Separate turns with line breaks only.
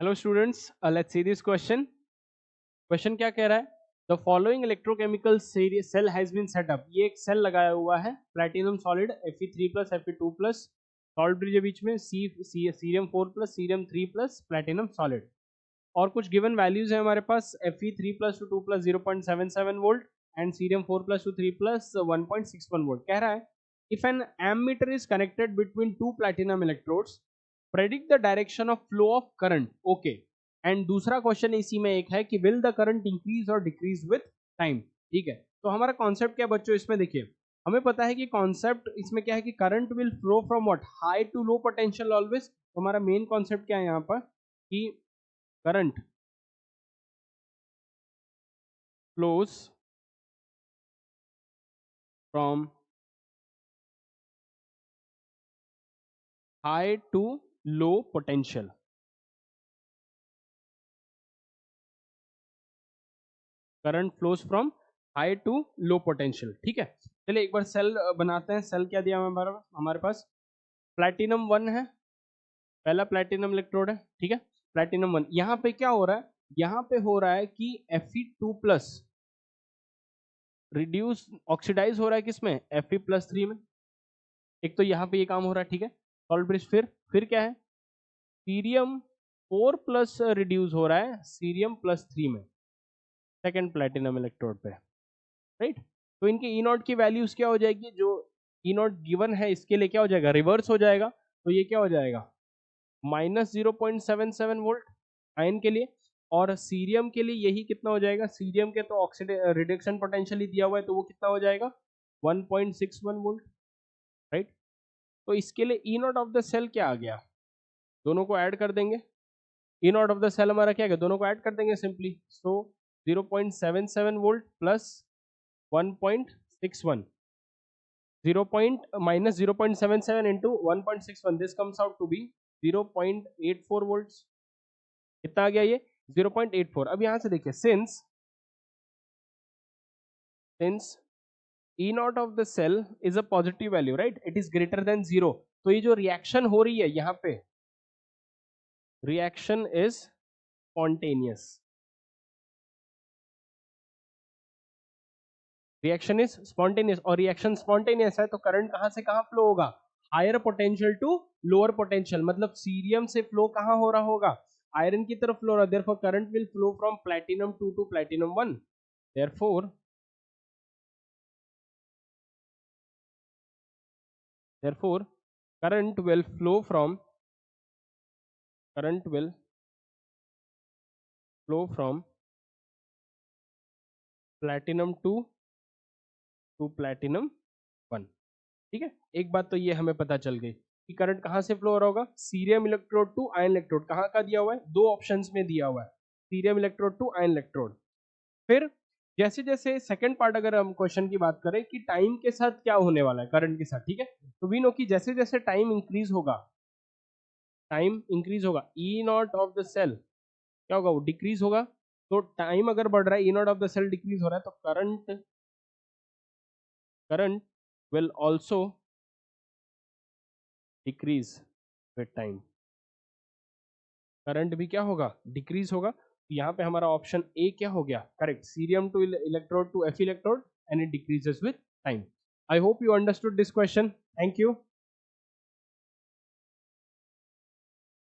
Hello students, let's see this question. Question क्या कह रहा है? The following electrochemical cell has been set up. ये एक सेल लगाया हुआ है, platinum solid Fe3+ Fe2+, salt bridge है बीच में, सीरियम 4+ सीरियम 3+ प्लैटिनम सॉलिड. और कुछ गिवन वैल्यूज है हमारे पास. Fe3+ to 2+ 0.77 volt and cerium 4+ to 3+ 1.61 volt. कह रहा है if an ammeter is connected between two platinum electrodes, predict the direction of flow of current. Okay. And दूसरा question इसी में एक है कि will the current increase or decrease with time. ठीक है, तो हमारा कॉन्सेप्ट क्या बच्चों इसमें देखिए. हमें पता है कि कॉन्सेप्ट इसमें क्या है कि current will flow from what, high to low potential always. तो हमारा मेन कॉन्सेप्ट क्या है यहाँ पर कि current flows from high to low potential. Current flows from high to low potential. ठीक है, चलिए एक बार सेल बनाते हैं. सेल क्या दिया हमारे पास? प्लैटिनम 1 है, पहला प्लैटिनम इलेक्ट्रोड है. ठीक है, प्लैटिनम 1. यहाँ पे क्या हो रहा है? यहाँ पे हो रहा है कि Fe2+ रिड्यूस ऑक्सीडाइज हो रहा है किसमें? Fe+3 में. एक तो यहाँ पे ये काम हो रहा है. ठीक है, सॉल्ट ब्रिज. फिर क्या है? सीरियम 4+ रिड्यूस हो रहा है सीरियम+3 में, सेकेंड प्लैटिनम इलेक्ट्रोड पे. राइट, तो इनके ई नॉट की वैल्यूज क्या हो जाएगी? जो ई नॉट गिवन है इसके लिए क्या हो जाएगा? रिवर्स हो जाएगा. तो ये क्या हो जाएगा? -0.77 वोल्ट आयन के लिए. और सीरियम के लिए यही कितना हो जाएगा? सीरियम के तो रिडक्शन पोटेंशियल ही दिया हुआ है, तो वो कितना हो जाएगा? 1.61 वोल्ट. राइट, तो इसके लिए E naught of the cell क्या आ गया? दोनों को ऐड कर देंगे. E naught of the cell हमारा क्या है? दोनों को ऐड कर देंगे simply. So 0.77 volt plus 1.61, -0.77 into 1.61, this comes out to be 0.84 volts. कितना आ गया ये? 0.84. अब यहां से देखिए, since E naught of the cell is a positive value, right, it is greater then 0. तो ये जो रिएक्शन हो रही है यहाँ पे, reaction is spontaneous. Reaction is spontaneous, और रिएक्शन स्पॉन्टेनियस है तो करंट कहां से कहां फ्लो होगा? Higher potential to lower potential. मतलब सीरियम से फ्लो कहां हो रहा होगा? आयरन की तरफ फ्लो रहा. Therefore current will flow from platinum 2 to platinum 1. therefore current will flow from platinum 2 to platinum 1. ठीक है, एक बात तो ये हमें पता चल गई कि करंट कहां से फ्लो हो रहा होगा? Cerium electrode to ion electrode. कहां का दिया हुआ है? दो ऑप्शंस में दिया हुआ है, cerium electrode to ion electrode. फिर जैसे जैसे सेकंड पार्ट अगर हम क्वेश्चन की बात करें कि टाइम के साथ क्या होने वाला है करंट के साथ. ठीक है, तो वी नो कि जैसे जैसे टाइम इंक्रीज होगा, ई नॉट ऑफ द सेल क्या होगा? वो डिक्रीज होगा. तो टाइम अगर बढ़ रहा है, E naught of the cell decrease हो रहा है, तो current will also decrease with time. Current भी क्या होगा? डिक्रीज होगा. यहाँ पे हमारा ऑप्शन ए क्या हो गया? Correct, cerium to electrode to F electrode, and it decreases with time. I hope you understood this question. Thank you.